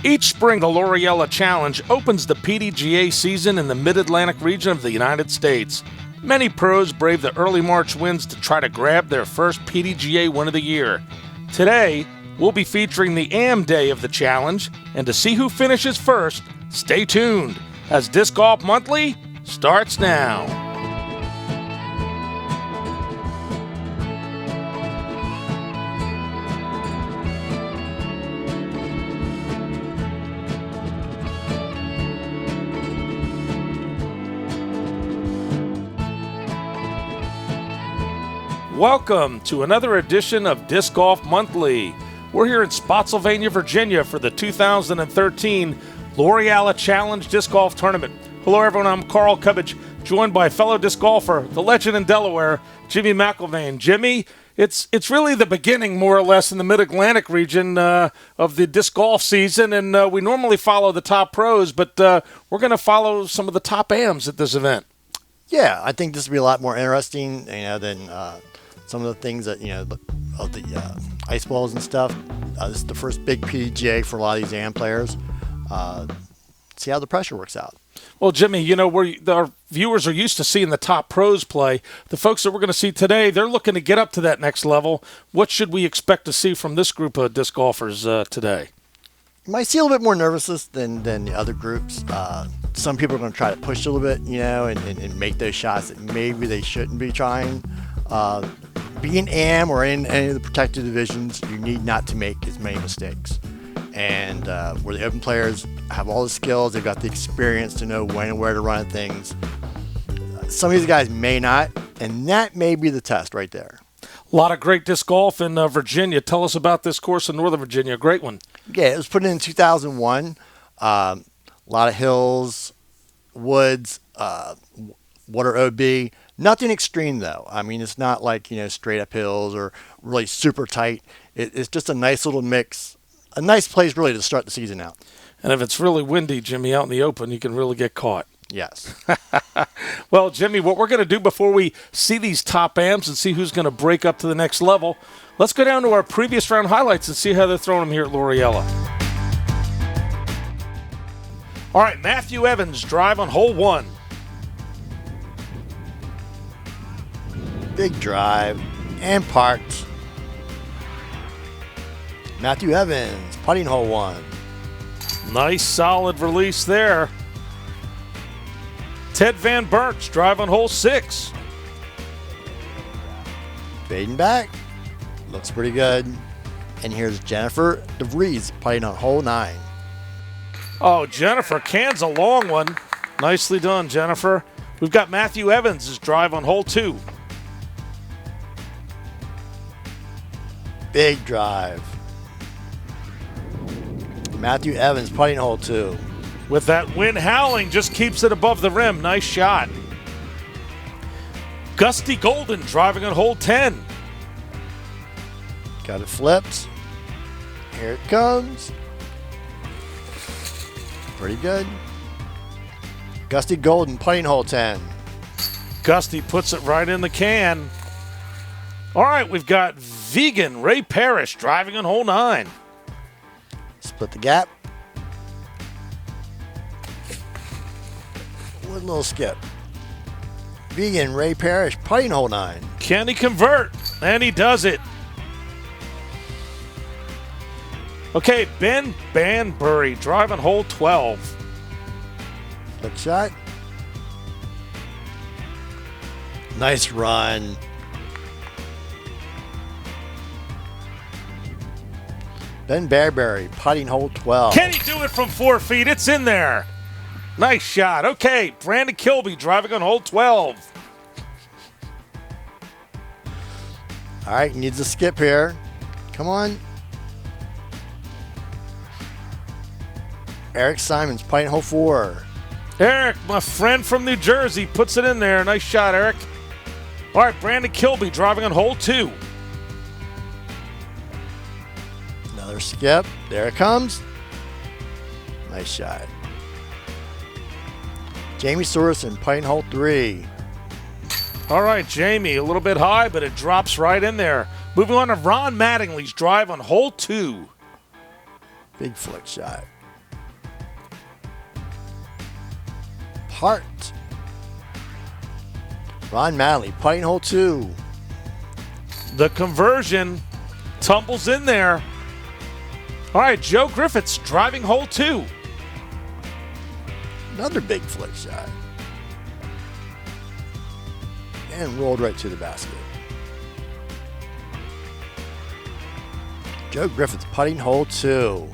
Each spring, the Loriella Challenge opens the PDGA season in the Mid-Atlantic region of the United States. Many pros brave the early March winds to try to grab their first PDGA win of the year. Today, we'll be featuring the AM day of the challenge, and to see who finishes first, stay tuned, as Disc Golf Monthly starts now. Welcome to another edition of Disc Golf Monthly. We're here in Spotsylvania, Virginia for the 2013 Loriella Challenge Disc Golf Tournament. Hello everyone, I'm Carl Cubbage, joined by fellow disc golfer, the legend in Delaware, Jimmy McIlvaine. Jimmy, it's really the beginning, more or less, in the Mid-Atlantic region of the disc golf season, and we normally follow the top pros, but we're going to follow some of the top AMs at this event. Yeah, I think this will be a lot more interesting, than some of the things that, of the ice balls and stuff. This is the first big PDGA for a lot of these AM players. See how the pressure works out. Well, Jimmy, our viewers are used to seeing the top pros play. The folks that we're going to see today, they're looking to get up to that next level. What should we expect to see from this group of disc golfers today? You might see a little bit more nervousness than the other groups. Some people are going to try to push a little bit, and make those shots that maybe they shouldn't be trying. Being AM or in any of the protected divisions, you need not to make as many mistakes. And where the open players have all the skills, they've got the experience to know when and where to run at things. Some of these guys may not, and that may be the test right there. A lot of great disc golf in Virginia. Tell us about this course in Northern Virginia. A great one. Yeah, it was put in 2001. A lot of hills, woods, water OB. Nothing extreme, though. I mean, it's not like, straight up hills or really super tight. It's just a nice little mix, a nice place really to start the season out. And if it's really windy, Jimmy, out in the open, you can really get caught. Yes. Well, Jimmy, what we're going to do before we see these top AMs and see who's going to break up to the next level, let's go down to our previous round highlights and see how they're throwing them here at Loriella. All right, Matthew Evans, drive on hole 1. Big drive and parked. Matthew Evans, putting hole 1. Nice solid release there. Ted Van Burnt, drive on hole 6. Fading back. Looks pretty good. And here's Jennifer DeVries putting on hole 9. Oh, Jennifer cans a long one. Nicely done, Jennifer. We've got Matthew Evans' drive on hole 2. Big drive. Matthew Evans putting hole 2. With that wind howling, just keeps it above the rim. Nice shot. Gusty Golden driving on hole 10. Got it flipped. Here it comes. Pretty good. Gusty Golden putting hole 10. Gusty puts it right in the can. All right, we've got Vegan Ray Parrish driving on hole 9. Split the gap. One little skip. Vegan Ray Parrish putting hole 9. Can he convert? And he does it. Okay, Ben Banbury driving hole 12. Flick shot. Nice run. Ben Barberry putting hole 12. Can he do it from 4 feet? It's in there. Nice shot. Okay, Brandon Kilby driving on hole 12. All right, needs a skip here. Come on. Eric Simons putting hole 4. Eric, my friend from New Jersey, puts it in there. Nice shot, Eric. All right, Brandon Kilby driving on hole 2. Another skip. There it comes. Nice shot. Jamie Sorensen putting hole 3. All right, Jamie, a little bit high, but it drops right in there. Moving on to Ron Mattingly's drive on hole 2. Big flick shot. Hart. Ron Manley, putting hole 2. The conversion tumbles in there. All right, Joe Griffiths driving hole 2. Another big flick shot. And rolled right to the basket. Joe Griffiths putting hole 2.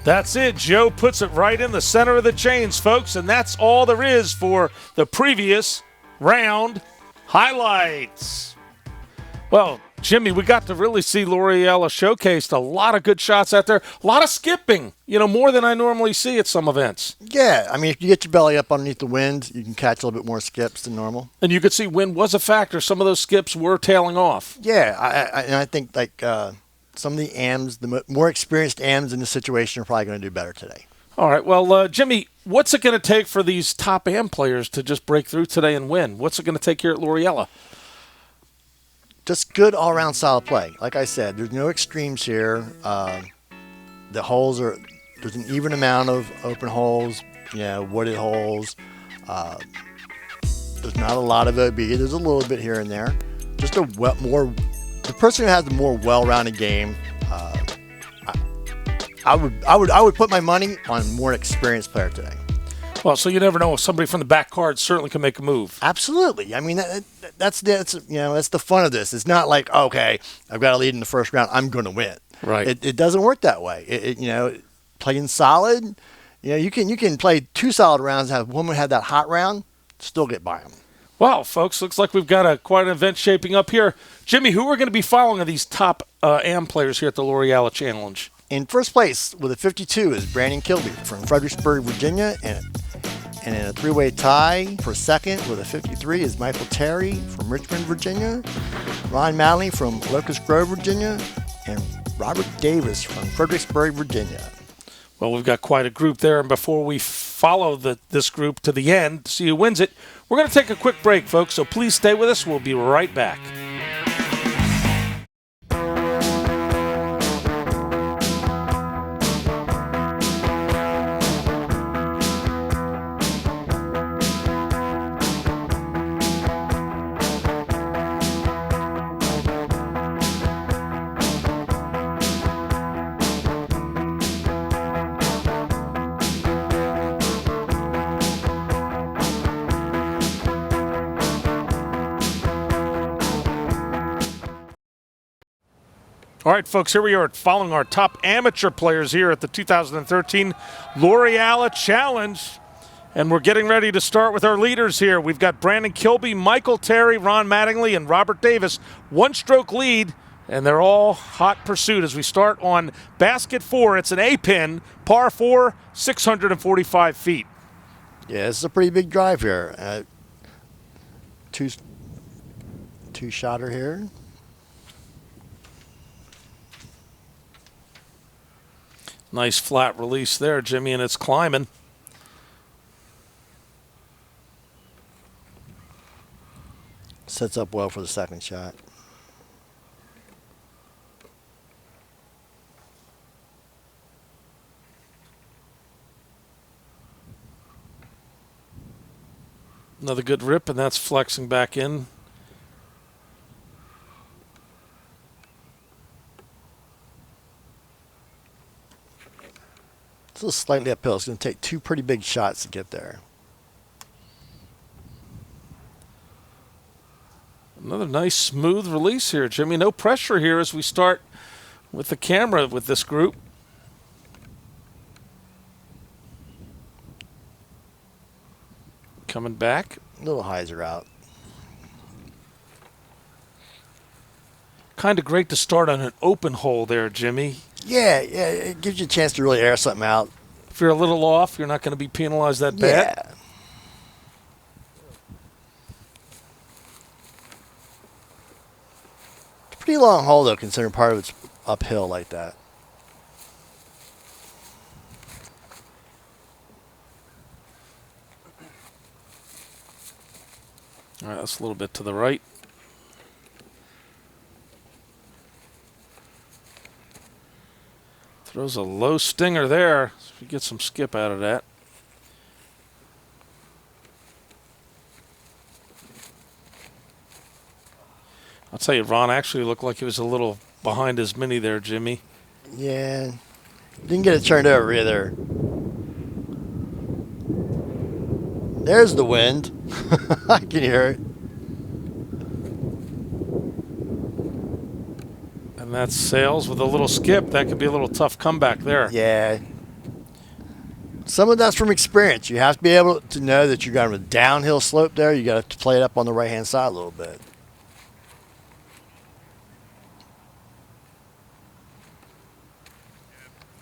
That's it. Joe puts it right in the center of the chains, folks, and that's all there is for the previous round highlights. Well, Jimmy, we got to really see Loriella showcased a lot of good shots out there. A lot of skipping, more than I normally see at some events. Yeah, I mean, if you get your belly up underneath the wind, you can catch a little bit more skips than normal. And you could see wind was a factor. Some of those skips were tailing off. Yeah, I think some of the AMs, the more experienced AMs in this situation are probably going to do better today. All right, well, Jimmy, what's it going to take for these top AM players to just break through today and win? What's it going to take here at Loriella? Just good all-around style of play. Like I said, there's no extremes here. The holes there's an even amount of open holes, wooded holes. There's not a lot of OB. There's a little bit here and there. Just the person who has the more well-rounded game. I would put my money on a more experienced player today. Well, so you never know. Somebody from the back card certainly can make a move. Absolutely. I mean, that's the fun of this. It's not like, okay, I've got a lead in the first round, I'm going to win. Right. It doesn't work that way. Playing solid, you can play 2 solid rounds, have one have that hot round, still get by them. Well, folks, looks like we've got quite an event shaping up here. Jimmy, who are going to be following of these top AM players here at the Loriella Challenge? In first place with a 52 is Brandon Kilby from Fredericksburg, Virginia, and in a 3-way tie for second with a 53 is Michael Terry from Richmond, Virginia, Ron Manley from Locust Grove, Virginia, and Robert Davis from Fredericksburg, Virginia. Well, we've got quite a group there, and before we follow this group to the end to see who wins it, we're going to take a quick break, folks, so please stay with us. We'll be right back. All right, folks, here we are following our top amateur players here at the 2013 Loriella Challenge. And we're getting ready to start with our leaders here. We've got Brandon Kilby, Michael Terry, Ron Mattingly, and Robert Davis. 1-stroke lead, and they're all hot pursuit as we start on basket 4. It's an A-pin, par 4, 645 feet. Yeah, this is a pretty big drive here. Two-shotter here. Nice flat release there, Jimmy, and it's climbing. Sets up well for the second shot. Another good rip, and that's flexing back in. It's a little slightly uphill. It's going to take 2 pretty big shots to get there. Another nice smooth release here, Jimmy. No pressure here as we start with the camera with this group. Coming back. Little highs are out. Kind of great to start on an open hole there, Jimmy. Yeah, it gives you a chance to really air something out. If you're a little off, you're not going to be penalized that bad. Yeah. It's a pretty long hole, though, considering part of it's uphill like that. All right, that's a little bit to the right. Throws a low stinger there. So if you get some skip out of that. I'll tell you, Ron actually looked like he was a little behind his mini there, Jimmy. Yeah. Didn't get it turned over either. There's the wind. I can hear it. And that's sails with a little skip. That could be a little tough comeback there. Yeah. Some of that's from experience. You have to be able to know that you're going a downhill slope there. You got to play it up on the right-hand side a little bit.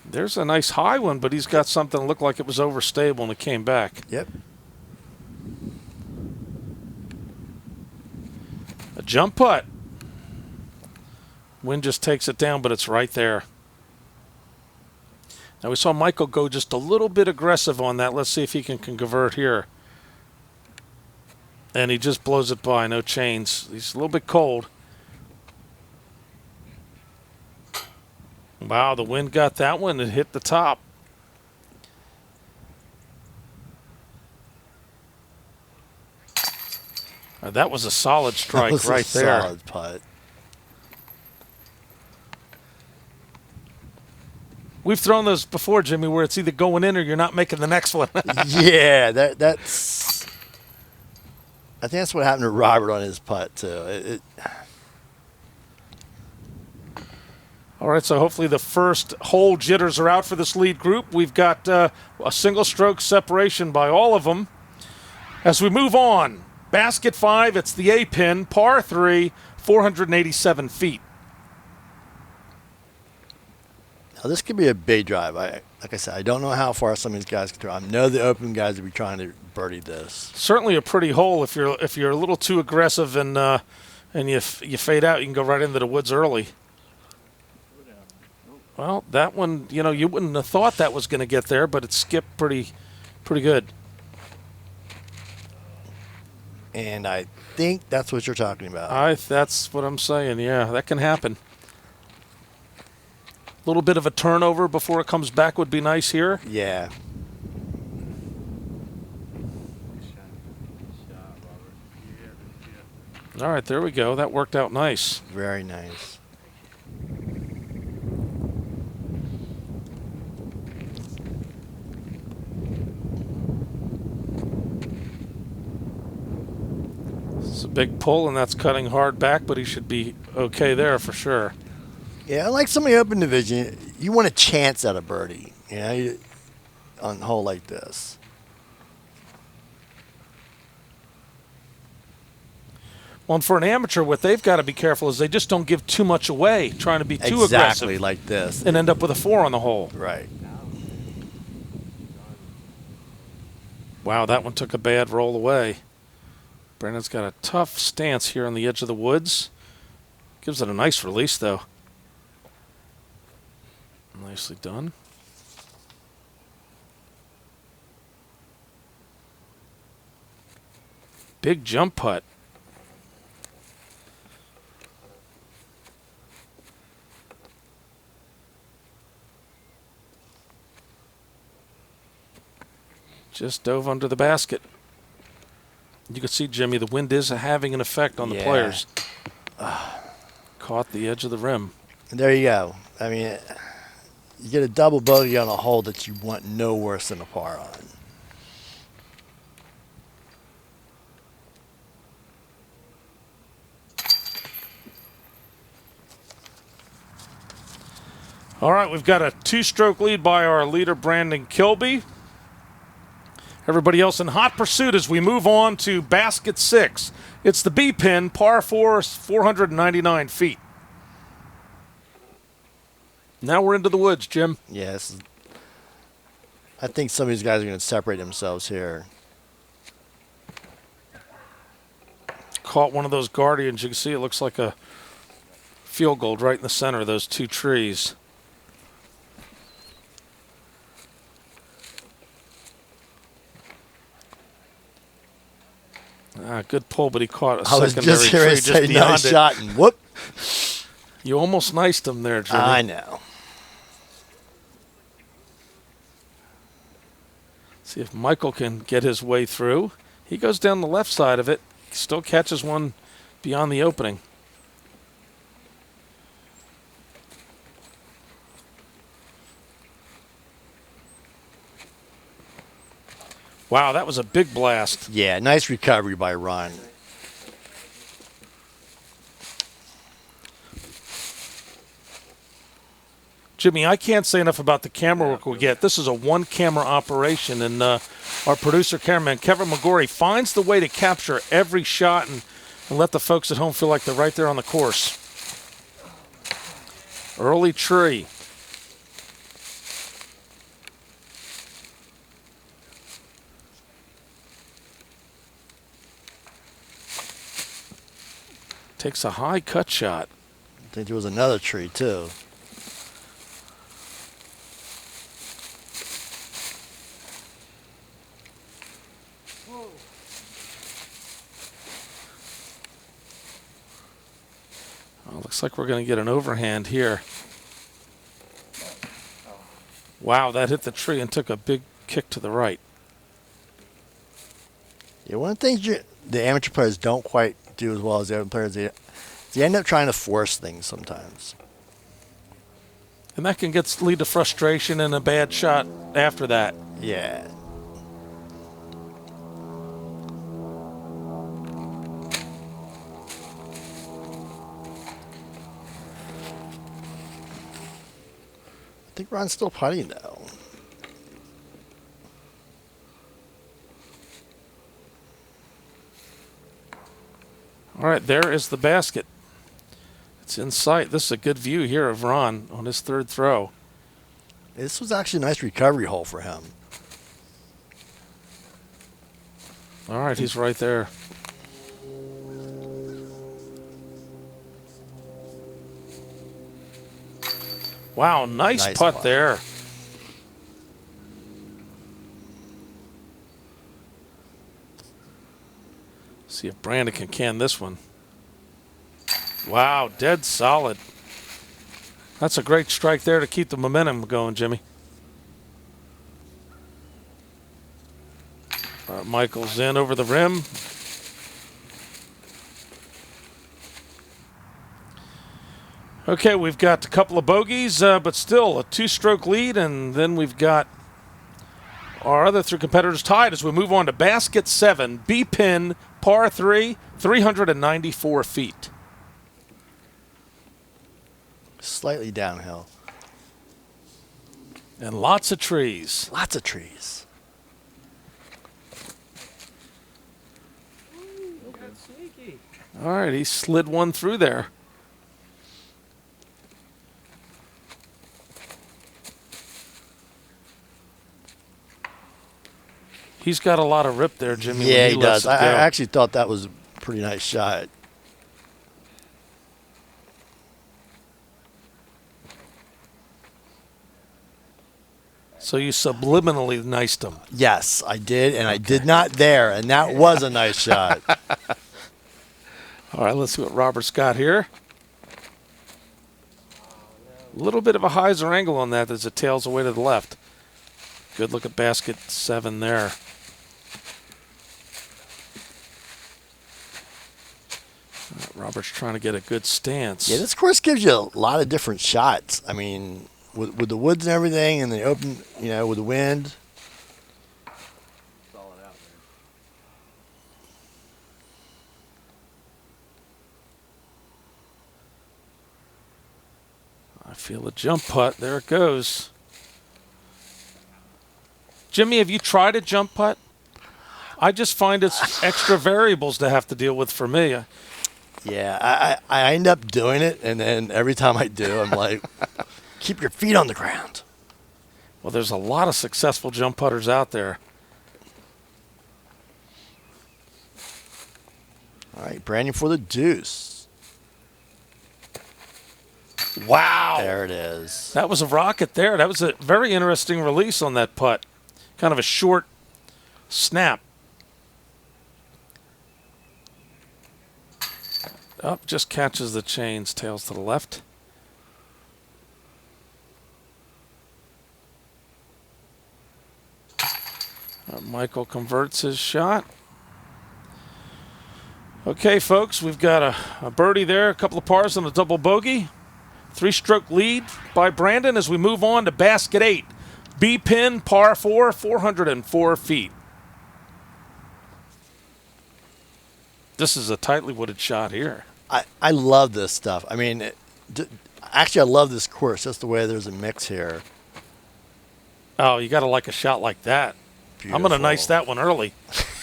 There's a nice high one, but he's got something that looked like it was overstable and it came back. Yep. A jump putt. Wind just takes it down, but it's right there. Now we saw Michael go just a little bit aggressive on that. Let's see if he can convert here. And he just blows it by, no chains. He's a little bit cold. Wow, the wind got that one and hit the top. That was a solid strike right there. Solid putt. We've thrown those before, Jimmy, where it's either going in or you're not making the next one. Yeah, that's. I think that's what happened to Robert on his putt too. All right, so hopefully the first hole jitters are out for this lead group. We've got a single stroke separation by all of them. As we move on, basket 5, it's the A pin, par 3, 487 feet. Now this could be a big drive. Like I said, I don't know how far some of these guys can throw. I know the open guys will be trying to birdie this. Certainly a pretty hole. If you're a little too aggressive and you fade out, you can go right into the woods early. Well, that one, you wouldn't have thought that was going to get there, but it skipped pretty good. And I think that's what you're talking about. That's what I'm saying. Yeah, that can happen. A little bit of a turnover before it comes back would be nice here. Yeah. All right, there we go. That worked out nice. Very nice. It's a big pull, and that's cutting hard back, but he should be okay there for sure. Yeah, like some of the open division, you want a chance at a birdie, on a hole like this. Well, and for an amateur, what they've got to be careful is they just don't give too much away, trying to be too aggressive. Exactly like this. And end up with a 4 on the hole. Right. Wow, that one took a bad roll away. Brandon's got a tough stance here on the edge of the woods. Gives it a nice release, though. Nicely done. Big jump putt. Just dove under the basket. You can see, Jimmy, the wind is having an effect on the players. Caught the edge of the rim. There you go. I mean, you get a double bogey on a hole that you want no worse than a par on. All right, we've got a 2-stroke lead by our leader, Brandon Kilby. Everybody else in hot pursuit as we move on to basket 6. It's the B pin, par 4, 499 feet. Now we're into the woods, Jim. Yes. I think some of these guys are going to separate themselves here. Caught one of those guardians. You can see it looks like a field goal right in the center of those 2 trees. Good pull, but he caught a secondary tree just beyond nice it. Shot and whoop. You almost niced him there, Jimmy. I know. See if Michael can get his way through. He goes down the left side of it. Still catches one beyond the opening. Wow, that was a big blast. Yeah, nice recovery by Ron. Jimmy, I can't say enough about the camera work we get. This is a one-camera operation, and our producer, cameraman, Kevin McGorry, finds the way to capture every shot and let the folks at home feel like they're right there on the course. Early tree. Takes a high cut shot. I think there was another tree, too. Looks like we're going to get an overhand here. Wow, that hit the tree and took a big kick to the right. Yeah, one of the things the amateur players don't quite do as well as the other players, they end up trying to force things sometimes. And that can lead to frustration and a bad shot after that. Yeah. I think Ron's still putting, though. All right, there is the basket. It's in sight. This is a good view here of Ron on his third throw. This was actually a nice recovery hole for him. All right, he's right there. Wow, nice putt there. See if Brandon can this one. Wow, dead solid. That's a great strike there to keep the momentum going, Jimmy. Michael's in over the rim. Okay, we've got a couple of bogeys, but still a two-stroke lead, and then we've got our other three competitors tied as we move on to basket 7, B-pin, par 3, 394 feet. Slightly downhill. And lots of trees. Lots of trees. All right, he slid one through there. He's got a lot of rip there, Jimmy. Yeah, he does. I actually thought that was a pretty nice shot. So you subliminally niced him. Yes, I did, and I did not there, and that was a nice shot. All right, let's see what Robert's got here. A little bit of a hyzer angle on that as it tails away to the left. Good look at basket 7 there. Robert's trying to get a good stance. Yeah, this course gives you a lot of different shots. I mean, with the woods and everything, and the open, with the wind. Solid out there. I feel a jump putt. There it goes. Jimmy, have you tried a jump putt? I just find it's extra variables to have to deal with for me. Yeah, I end up doing it, and then every time I do, I'm like, keep your feet on the ground. Well, there's a lot of successful jump putters out there. All right, Brandon for the deuce. Wow. There it is. That was a rocket there. That was a very interesting release on that putt. Kind of a short snap. Up, just catches the chains, tails to the left. Michael converts his shot. Okay, folks, we've got a birdie there, a couple of pars and a double bogey. 3-stroke lead by Brandon as we move on to basket 8. B-pin, par 4, 404 feet. This is a tightly wooded shot here. I love this stuff. I mean, actually, I love this course. Just the way there's a mix here. Oh, you got to like a shot like that. Beautiful. I'm going to nice that one early.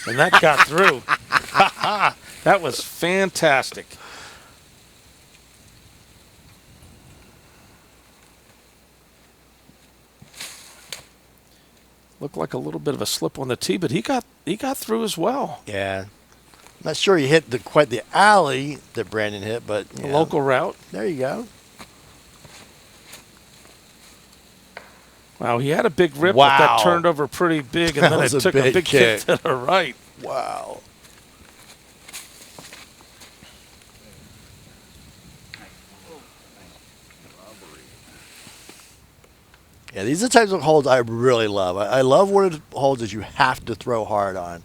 And that got through. That was fantastic. Looked like a little bit of a slip on the tee, but he got through as well. Yeah. Not sure he hit quite the alley that Brandon hit, but The local route. There you go. Wow, he had a big rip, Wow. but that turned over pretty big, and then it took a big kick to the right. Wow. Yeah, these are the types of holes I really love. I love what it holds is you have to throw hard on.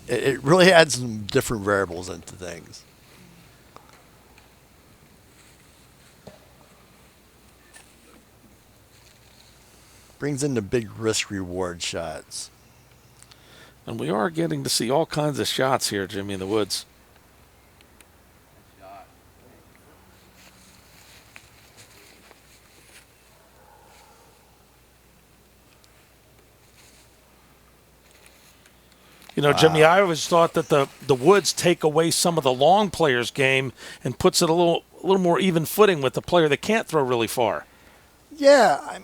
It really adds some different variables into things. Brings in the big risk-reward shots. And we are getting to see all kinds of shots here, Jimmy, in the woods. You know, Jimmy, I always thought that the woods take away some of the long players' game and puts it a little more even footing with the player that can't throw really far. Yeah,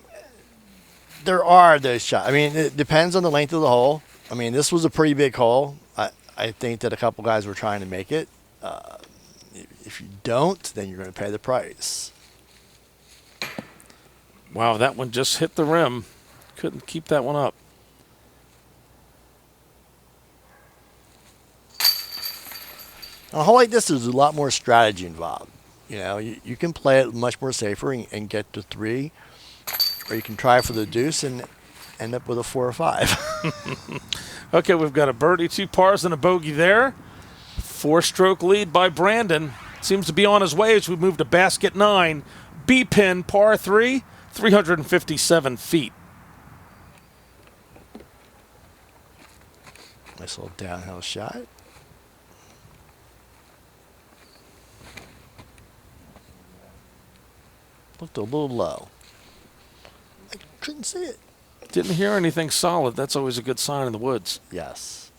there are those shots. I mean, it depends on the length of the hole. I mean, this was a pretty big hole. I think that a couple guys were trying to make it. If you don't, then you're going to pay the price. Wow, that one just hit the rim. Couldn't keep that one up. On a hole like this, there's a lot more strategy involved. You know, you can play it much more safer and get to 3, or you can try for the deuce and end up with a 4 or 5. Okay, we've got a birdie, 2 pars, and a bogey there. 4-stroke lead by Brandon. Seems to be on his way as we move to basket 9. B-pin, par 3, 357 feet. Nice little downhill shot. Looked a little low. I couldn't see it. Didn't hear anything solid. That's always a good sign in the woods. Yes.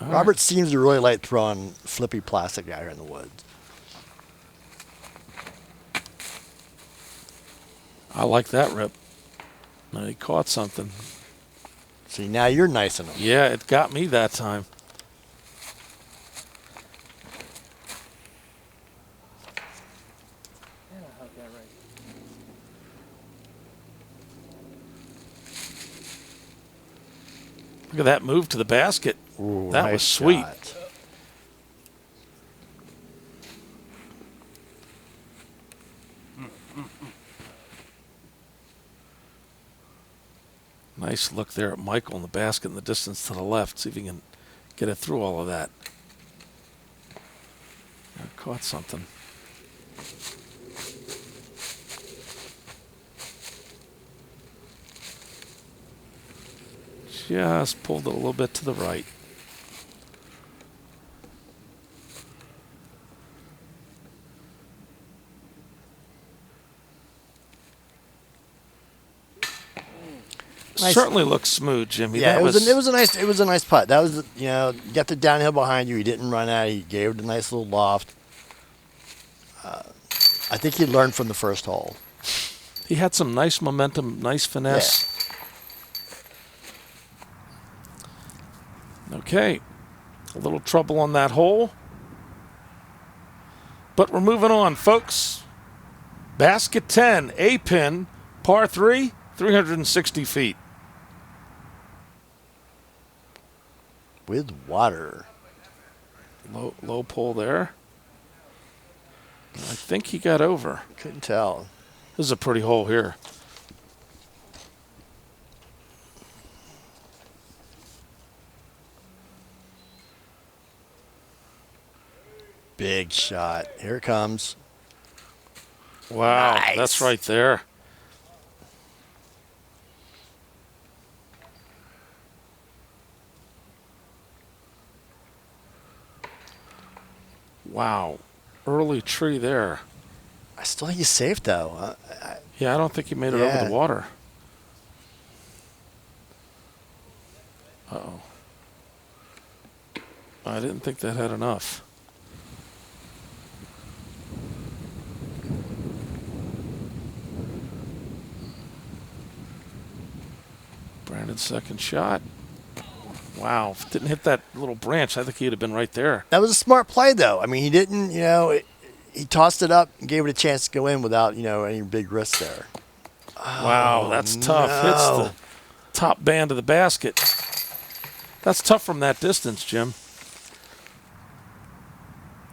Robert seems to really like throwing flippy plastic out here in the woods. I like that rip. No, he caught something. See, now you're nicing them. Yeah, it got me that time. Look at that move to the basket. Ooh, that nice was sweet. shot. Nice look there at Michael in the basket in the distance to the left. See if he can get it through all of that. Caught something. Just pulled it a little bit to the right. Nice. Certainly looks smooth, Jimmy. Yeah, that it was a nice putt. That was, you know, you got the downhill behind you. He didn't run out. He gave it a nice little loft. I think he learned from the first hole. He had some nice momentum, nice finesse. Yeah. Okay, a little trouble on that hole, but we're moving on, folks. Basket 10, A pin, par 3, 360 feet. With water. Low pull there. I think he got over. Couldn't tell. This is a pretty hole here. Big shot. Here it comes. Wow, Nice. that's right there. Wow, early tree there. I still think he's safe, though. Yeah, I don't think he made it over the water. Uh-oh. I didn't think that had enough. Brandon's second shot. Wow, if it didn't hit that little branch, I think he'd have been right there. That was a smart play, though. I mean, he didn't, he tossed it up and gave it a chance to go in without, any big risk there. Wow, that's tough. Hits the top band of the basket. That's tough from that distance, Jim.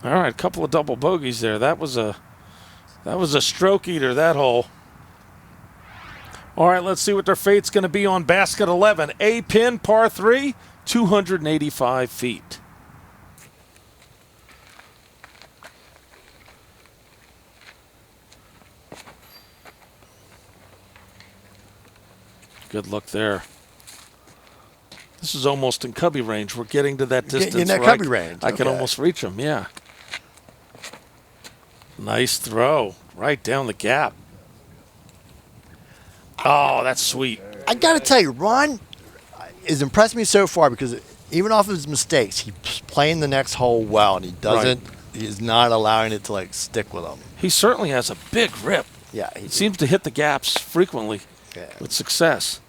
All right, a couple of double bogeys there. That was a stroke eater, that hole. All right, let's see what their fate's going to be on basket 11. A pin, par 3, 285 feet. Good luck there. This is almost in cubby range. We're getting to that distance. In that cubby range. I can almost reach him, yeah. Nice throw. Right down the gap. Oh, that's sweet. I got to tell you, Ron has impressed me so far because even off of his mistakes, he's playing the next hole well, and he is not allowing it to, stick with him. He certainly has a big rip. Yeah. He seems to hit the gaps frequently with success.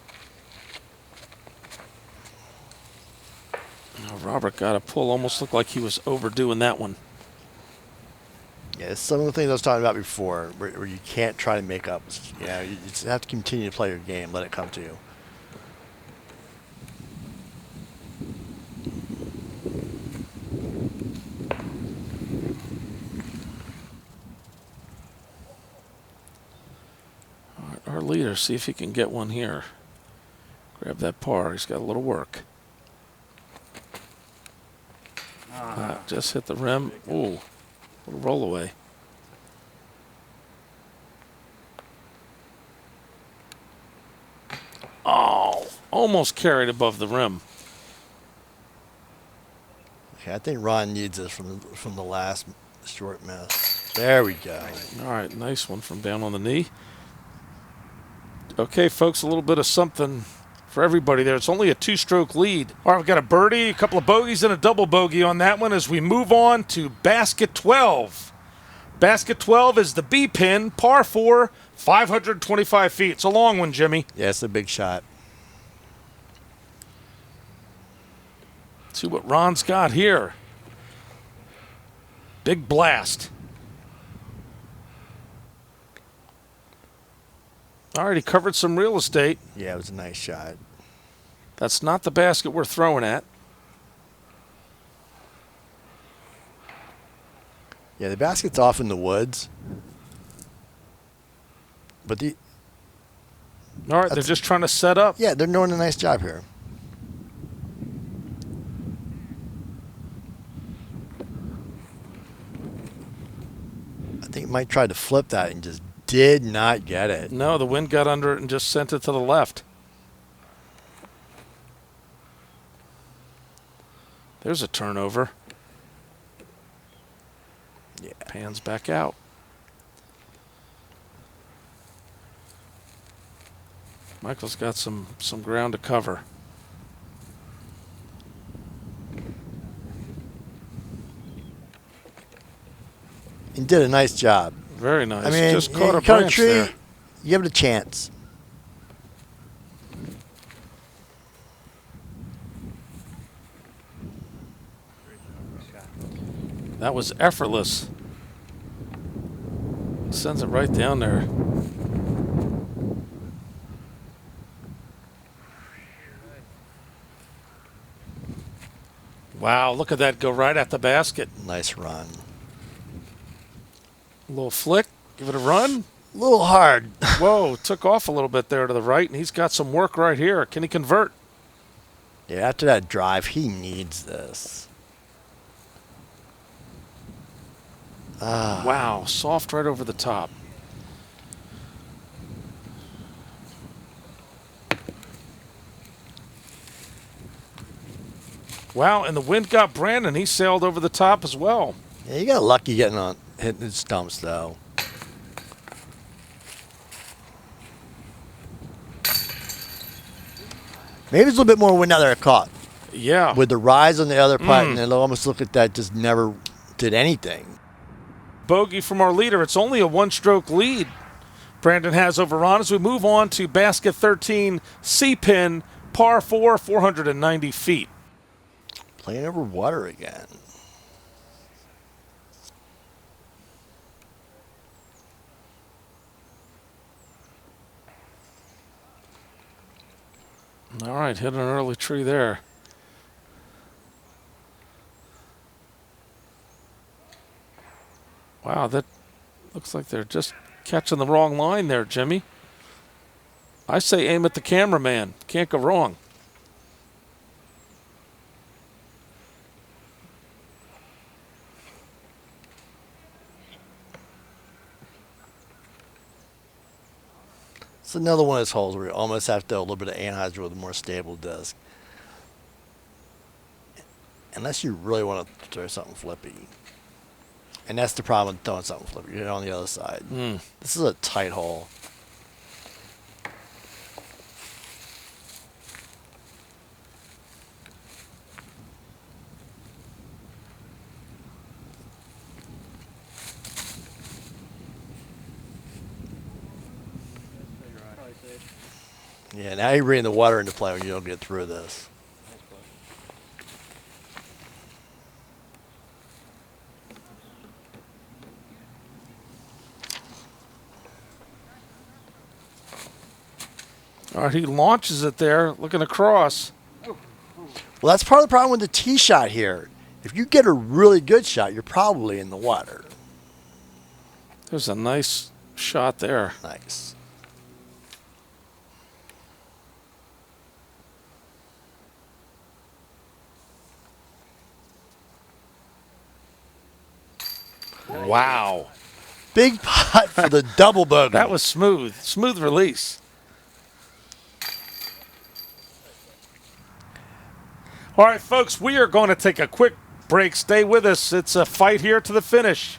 Robert got a pull. Almost looked like he was overdoing that one. Yeah, it's some of the things I was talking about before where you can't try to make up. You just have to continue to play your game, let it come to you. All right, our leader, see if he can get one here. Grab that par. He's got a little work. Just hit the rim. Ooh, little roll away. Oh, almost carried above the rim. Okay, I think Ron needs this from the last short miss. There we go. All right, nice one from down on the knee. Okay, folks, a little bit of something for everybody there. It's only a 2-stroke lead. All right, we've got a birdie, a couple of bogeys, and a double bogey on that one as we move on to basket 12. Basket 12 is the B pin, par 4, 525 feet. It's a long one, Jimmy. Yeah, it's a big shot. See what Ron's got here. Big blast. All right, he covered some real estate. Yeah, it was a nice shot. That's not the basket we're throwing at. Yeah, the basket's off in the woods. But all right, they're just trying to set up. Yeah, they're doing a nice job here. I think he might try to flip that and just did not get it. No, the wind got under it and just sent it to the left. There's a turnover. Yeah, pans back out. Michael's got some ground to cover. He did a nice job. Very nice. I mean, just caught a cut branch tree, there. You give it a chance. That was effortless. Sends it right down there. Wow, look at that go right at the basket. Nice run. A little flick, give it a run. A little hard. Whoa, took off a little bit there to the right, and he's got some work right here. Can he convert? Yeah, after that drive, he needs this. Wow, soft right over the top. Wow, and the wind got Brandon. He sailed over the top as well. Yeah, you got lucky hitting his stumps though. Maybe it's a little bit more wind out there caught. Yeah. With the rise on the other putt, and it almost looked like that just never did anything. Bogey from our leader. It's only a one-stroke lead Brandon has over Ron as we move on to basket 13, C-pin, par 4, 490 feet. Playing over water again. All right, hit an early tree there. Wow, that looks like they're just catching the wrong line there, Jimmy. I say aim at the cameraman. Can't go wrong. It's another one of those holes where you almost have to a little bit of anhyzer with a more stable disc. Unless you really want to throw something flippy. And that's the problem with throwing something flippy. You're on the other side. This is a tight hole. Yeah, now you're bringing the water into play when you don't get through this. All right, he launches it there, looking across. Well, that's part of the problem with the tee shot here. If you get a really good shot, you're probably in the water. There's a nice shot there. Nice. Wow. Big putt for the double bogey. That was smooth. Smooth release. All right, folks, we are going to take a quick break. Stay with us. It's a fight here to the finish.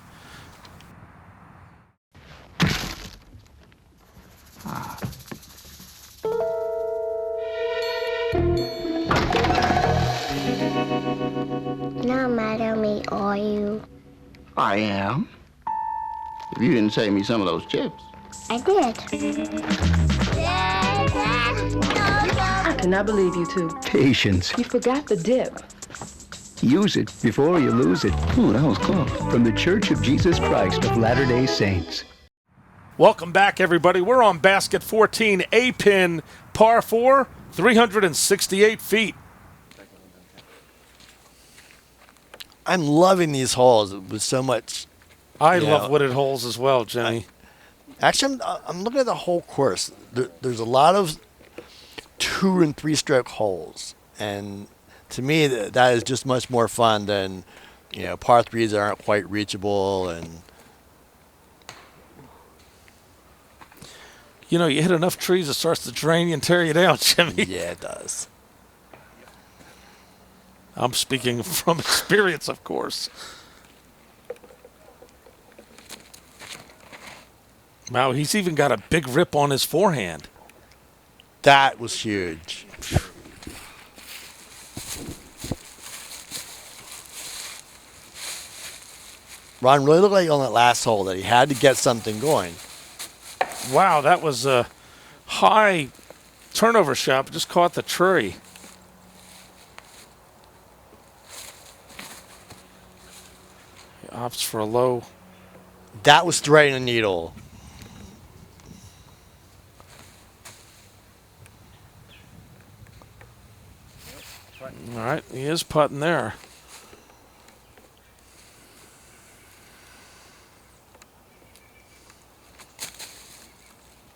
No matter me, are you? I am. If you didn't save me some of those chips. I did. I cannot believe you two. Patience. You forgot the dip. Use it before you lose it. Ooh, that was close. From the Church of Jesus Christ of Latter-day Saints. Welcome back, everybody. We're on basket 14, A-pin, par 4, 368 feet. I'm loving these holes with so much. I love wooded holes as well, Jimmy. Actually, I'm looking at the whole course. There's a lot of 2- and 3-stroke holes, and to me, that is just much more fun than, par 3s that aren't quite reachable. And you hit enough trees, it starts to drain you and tear you down, Jimmy. yeah, it does. I'm speaking from experience, of course. Wow, he's even got a big rip on his forehand. That was huge. Ron really looked like on that last hole that he had to get something going. Wow, that was a high turnover shot, but just caught the tree. He opts for a low. That was threading a needle. All right, he is putting there.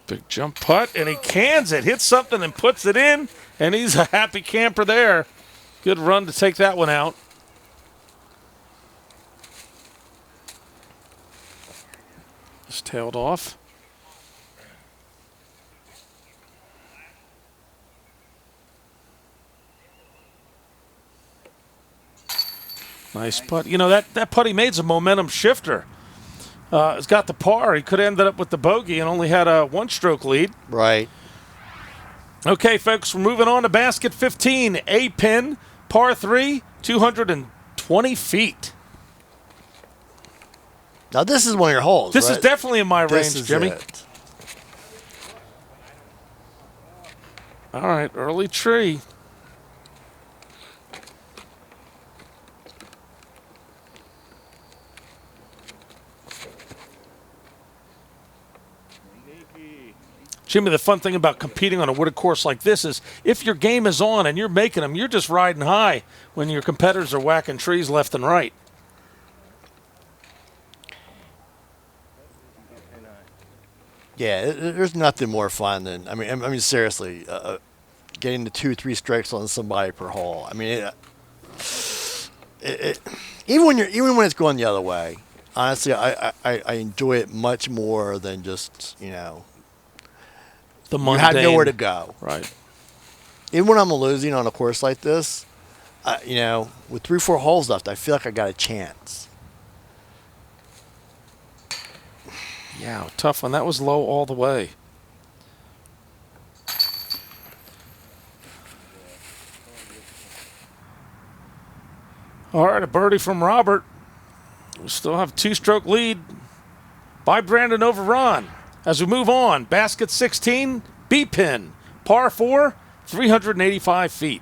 Big jump putt, and he cans it, hits something and puts it in, and he's a happy camper there. Good run to take that one out. Just tailed off. Nice putt. You know, that putt he made's a momentum shifter. It's got the par. He could have ended up with the bogey and only had a one-stroke lead. Right. Okay, folks, we're moving on to basket 15. A pin, par 3, 220 feet. Now, this is one of your holes, This right? is definitely in my This range, is Jimmy. it. All right, early tree. Jimmy, the fun thing about competing on a wooded course like this is if your game is on and you're making them, you're just riding high when your competitors are whacking trees left and right. Yeah, there's nothing more fun than I mean seriously, getting the 2-3 strikes on somebody per hole. I mean, even when it's going the other way, honestly, I enjoy it much more than just The you mundane. have nowhere to go. Right. Even when I'm losing on a course like this, with 3-4 holes left, I feel like I got a chance. Yeah, tough one. That was low all the way. All right, a birdie from Robert. We still have a 2-stroke lead by Brandon over Ron. As we move on, basket 16, B pin, par 4, 385 feet.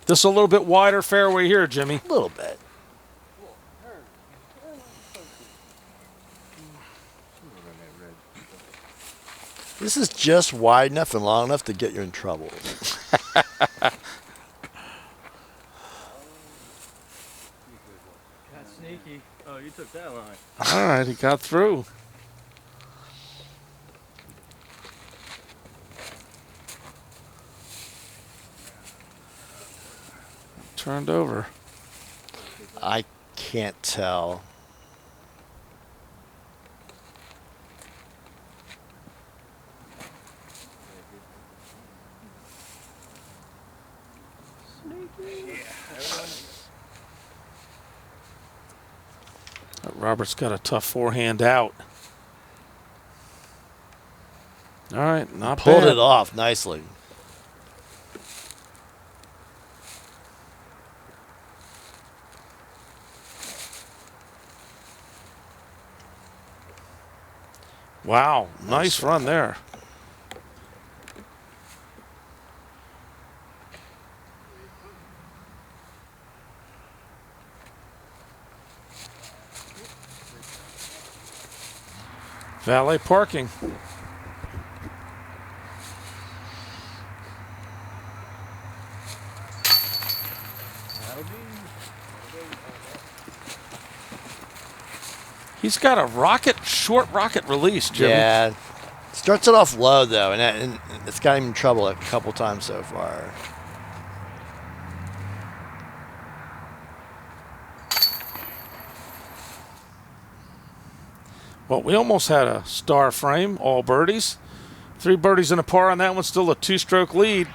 This is a little bit wider fairway here, Jimmy. A little bit. This is just wide enough and long enough to get you in trouble. Got sneaky. Oh, you took that line. All right, he got through. Turned over. I can't tell. Robert's got a tough forehand out. All right, not Pulled bad. it off nicely. Wow, nice run there. Valet parking. He's got a short rocket release, Jimmy. Yeah. Starts it off low, though, and it's got him in trouble a couple times so far. Well, we almost had a star frame, all birdies. 3 birdies and a par on that one, still a 2-stroke lead.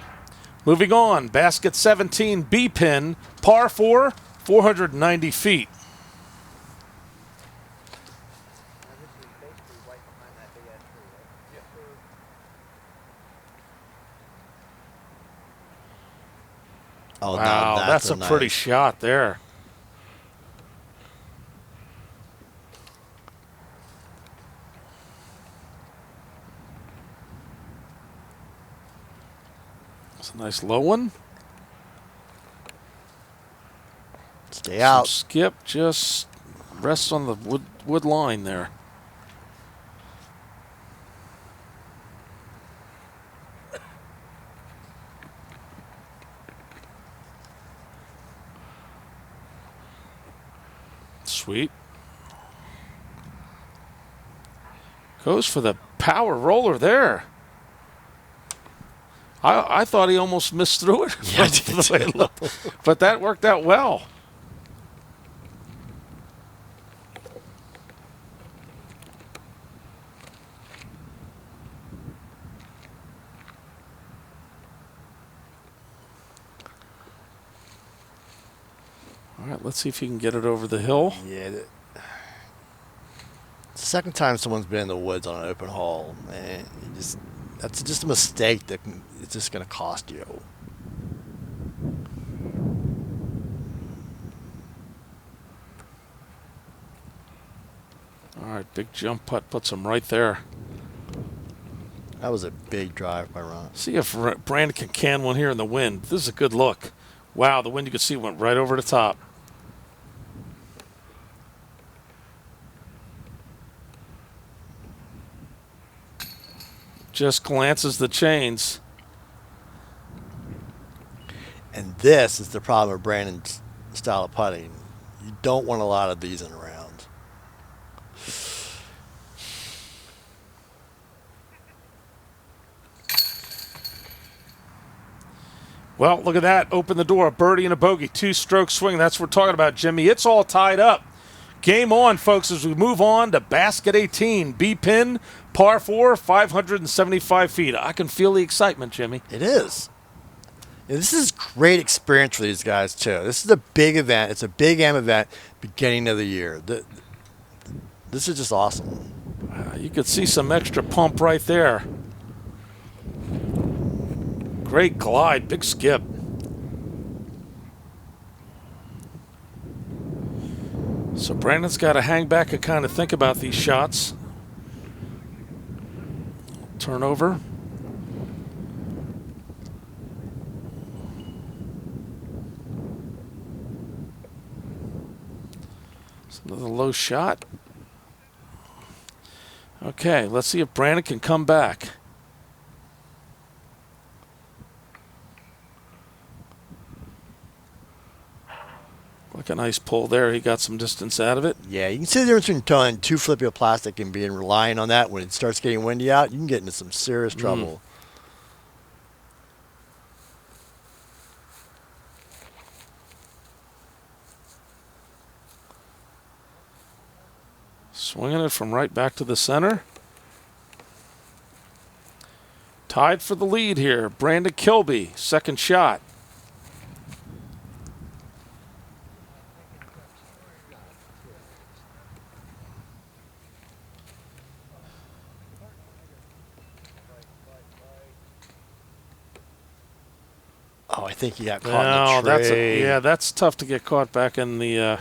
Moving on, basket 17, B pin, par 4, 490 feet. Oh, Wow, now that's a nice. pretty shot there. It's a nice low one. Stay out. Skip just rests on the wood line there. Sweet. Goes for the power roller there. I thought he almost missed through it. Yeah, I did the way it too. looked. But that worked out well. All right, let's see if he can get it over the hill. Yeah. It's the second time someone's been in the woods on an open hole, man. That's just a mistake it's just going to cost you. All right, big jump putt puts him right there. That was a big drive by Ron. See if Brandon can one here in the wind. This is a good look. Wow, the wind you could see went right over the top. Just glances the chains. And this is the problem with Brandon's style of putting. You don't want a lot of these in a round. Well, look at that. Open the door. A birdie and a bogey. 2-stroke swing. That's what we're talking about, Jimmy. It's all tied up. Game on, folks, as we move on to basket 18. B-pin, par 4, 575 feet. I can feel the excitement, Jimmy. It is. Yeah, this is great experience for these guys, too. This is a big event. It's a big AM event beginning of the year. This is just awesome. You could see some extra pump right there. Great glide, big skip. So Brandon's got to hang back and kind of think about these shots. Turnover. It's another low shot. Okay, let's see if Brandon can come back. Like a nice pull there. He got some distance out of it. Yeah, you can see the difference between towing too flippy of plastic and being relying on that. When it starts getting windy out, you can get into some serious trouble. Swinging it from right back to the center. Tied for the lead here. Brandon Kilby, second shot. Oh, I think he got caught in the tree. That's tough to get caught back in the...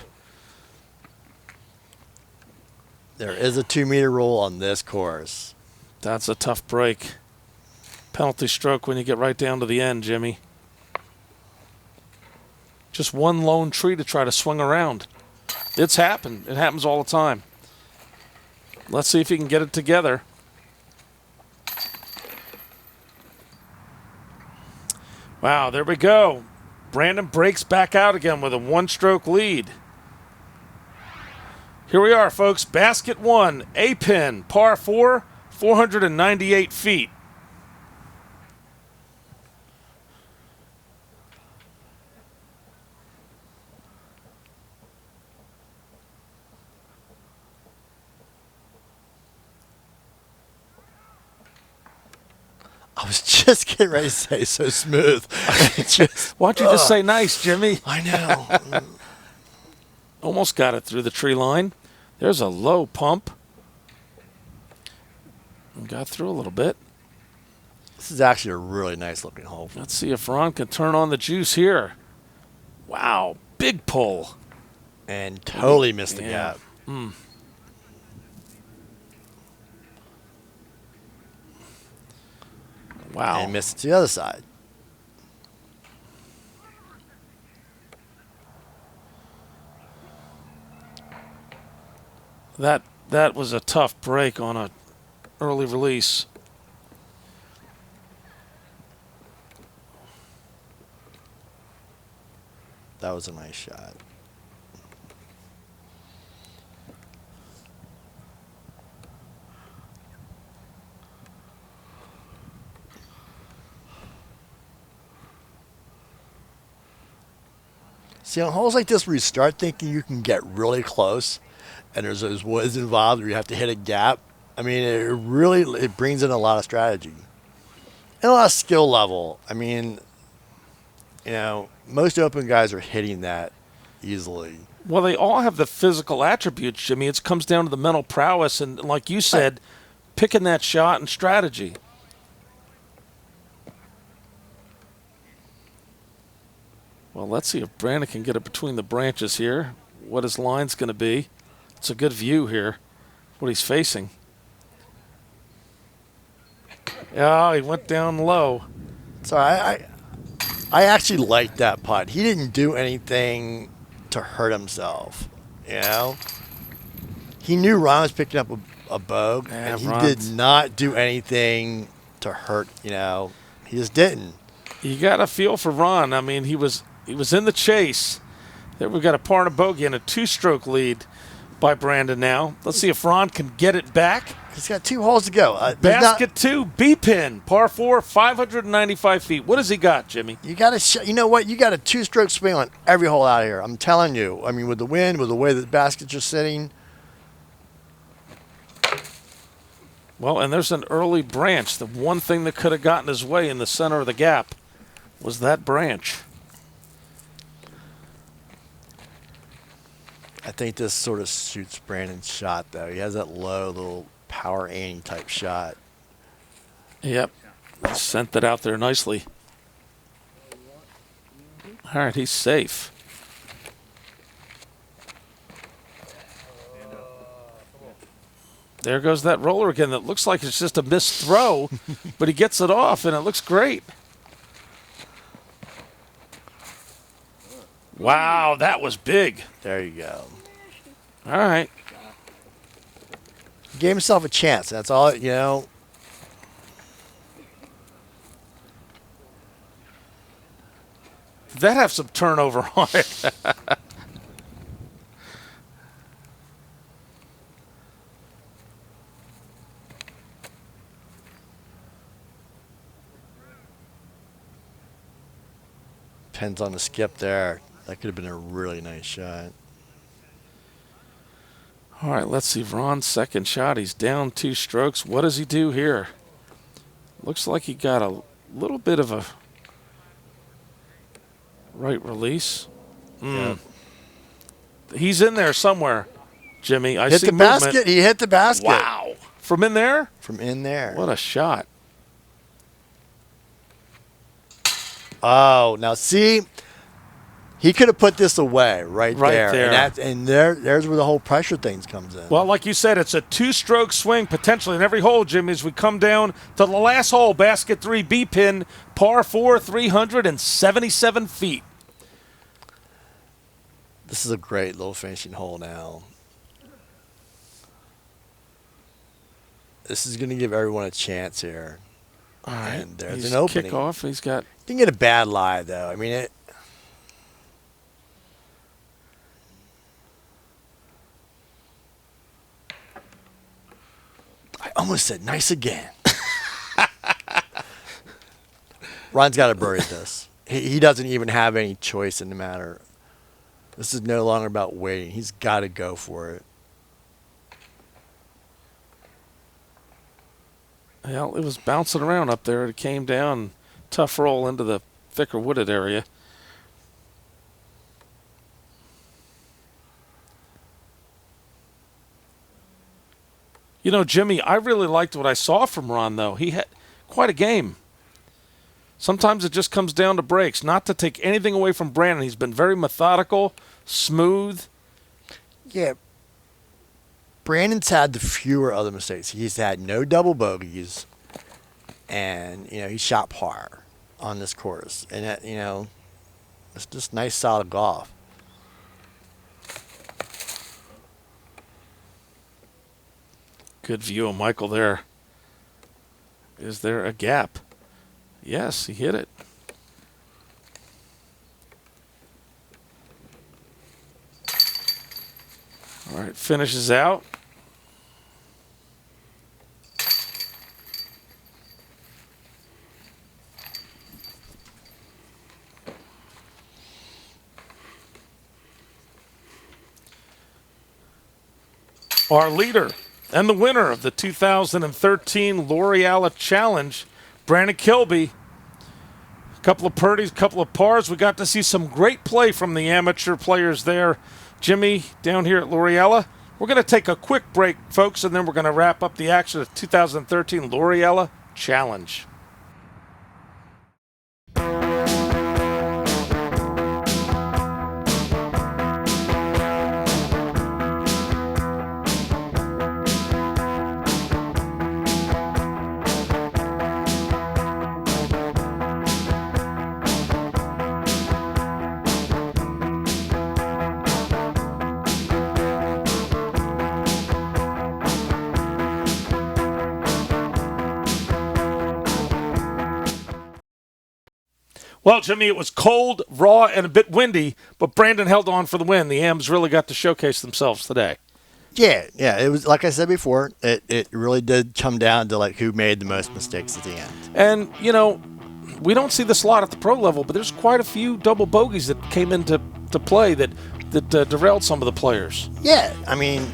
There is a 2-meter rule on this course. That's a tough break. Penalty stroke when you get right down to the end, Jimmy. Just one lone tree to try to swing around. It's happened. It happens all the time. Let's see if he can get it together. Wow, there we go. Brandon breaks back out again with a 1-stroke lead. Here we are, folks. Basket 1, A-pin, par 4, 498 feet. I was just getting ready to say so smooth. Why don't you just say nice, Jimmy? I know. Almost got it through the tree line. There's a low pump. Got through a little bit. This is actually a really nice looking hole. Let's see if Ron can turn on the juice here. Wow, big pull. And totally missed the gap. Wow. And missed it to the other side. That was a tough break on an early release. That was a nice shot. See, on holes like this where you start thinking you can get really close and there's those woods involved where you have to hit a gap, I mean, it brings in a lot of strategy and a lot of skill level. I mean, you know, most open guys are hitting that, easily. Well, they all have the physical attributes, Jimmy. It comes down to the mental prowess and, like you said, picking that shot and strategy. Well, let's see if Brandon can get it between the branches here. What his line's going to be. It's a good view here, what he's facing. Oh, he went down low. So I actually liked that putt. He didn't do anything to hurt himself, you know? He knew Ron was picking up a bogue, and he did not do anything to hurt, you know? He just didn't. You got a feel for Ron. I mean, he was in the chase. There we've got a par and a bogey and a two-stroke lead by Brandon now. Let's see if Ron can get it back. He's got 2 holes to go. Basket 2, B-pin, par 4, 595 feet. What has he got, Jimmy? You got you know what? You got a 2-stroke swing on every hole out here. I'm telling you. I mean, with the wind, with the way the baskets are sitting. Well, and there's an early branch. The one thing that could have gotten his way in the center of the gap was that branch. I think this sort of suits Brandon's shot, though. He has that low little power Annie type shot. Yep. Sent that out there nicely. All right, he's safe. There goes that roller again. That looks like it's just a missed throw, but he gets it off, and it looks great. Wow, that was big. There you go. All right. He gave himself a chance. That's all, you know. Did that have some turnover on it? Depends on the skip there. That could have been a really nice shot. All right, let's see. Ron's second shot. He's down 2 strokes. What does he do here? Looks like he got a little bit of a right release. Yeah. He's in there somewhere, Jimmy. I Hit see the movement. basket. He hit the basket. Wow. From in there? From in there. What a shot. Oh, now see, he could have put this away right there. And there's where the whole pressure thing comes in. Well, like you said, it's a 2-stroke swing potentially in every hole, Jimmy, as we come down to the last hole, basket 3, B-pin, par 4, 377 feet. This is a great little finishing hole now. This is going to give everyone a chance here. All right. And there's He's an opening. Kickoff. He's got. Didn't get a bad lie, though. I mean, I almost said nice again. Ron's got to bury this. He doesn't even have any choice in the matter. This is no longer about waiting. He's got to go for it. Well, it was bouncing around up there. It came down, tough roll into the thicker wooded area. You know, Jimmy, I really liked what I saw from Ron, though. He had quite a game. Sometimes it just comes down to breaks. Not to take anything away from Brandon. He's been very methodical, smooth. Yeah. Brandon's had the fewer other mistakes. He's had no double bogeys, and he shot par on this course, and that, it's just nice, solid golf. Good view of Michael there. Is there a gap? Yes, he hit it. All right, finishes out. Our leader and the winner of the 2013 Loriella Challenge, Brandon Kilby. Couple of birdies, couple of pars. We got to see some great play from the amateur players there. Jimmy, down here at Loriella. We're going to take a quick break, folks, and then we're going to wrap up the action of 2013 Loriella Challenge. Well, Jimmy, it was cold, raw, and a bit windy, but Brandon held on for the win. The Ams really got to showcase themselves today. Yeah. It was like I said before. It really did come down to like who made the most mistakes at the end. And we don't see this a lot at the pro level, but there's quite a few double bogeys that came into play that derailed some of the players. Yeah, I mean,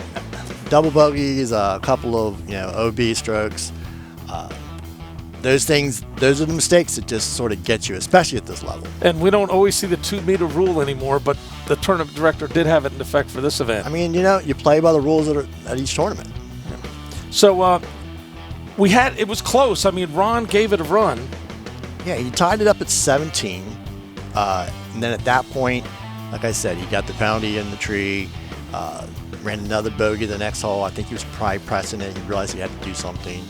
double bogeys, a couple of OB strokes. Those are the mistakes that just sort of get you, especially at this level. And we don't always see the 2-meter rule anymore, but the tournament director did have it in effect for this event. I mean, you play by the rules that are at each tournament. So it was close. I mean, Ron gave it a run. Yeah, he tied it up at 17. And then at that point, like I said, he got the penalty in the tree, ran another bogey the next hole. I think he was probably pressing it. He realized he had to do something.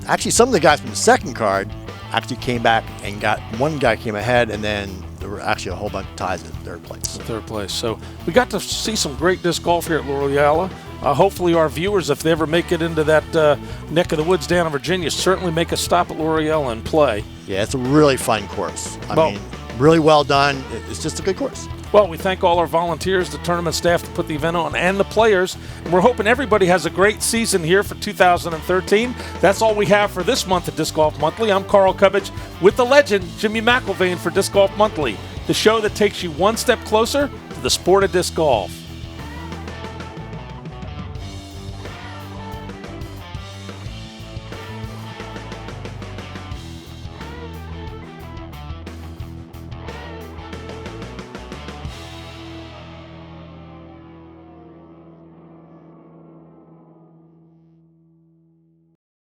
Actually, some of the guys from the second card actually came back and one guy came ahead, and then there were actually a whole bunch of ties in third place. So we got to see some great disc golf here at Loriella. Hopefully our viewers, if they ever make it into that neck of the woods down in Virginia, certainly make a stop at Loriella and play. Yeah, it's a really fun course. I mean, really well done. It's just a good course. Well, we thank all our volunteers, the tournament staff to put the event on, and the players. And we're hoping everybody has a great season here for 2013. That's all we have for this month of Disc Golf Monthly. I'm Carl Cubbage with the legend, Jimmy McIlvaine, for Disc Golf Monthly, the show that takes you one step closer to the sport of disc golf.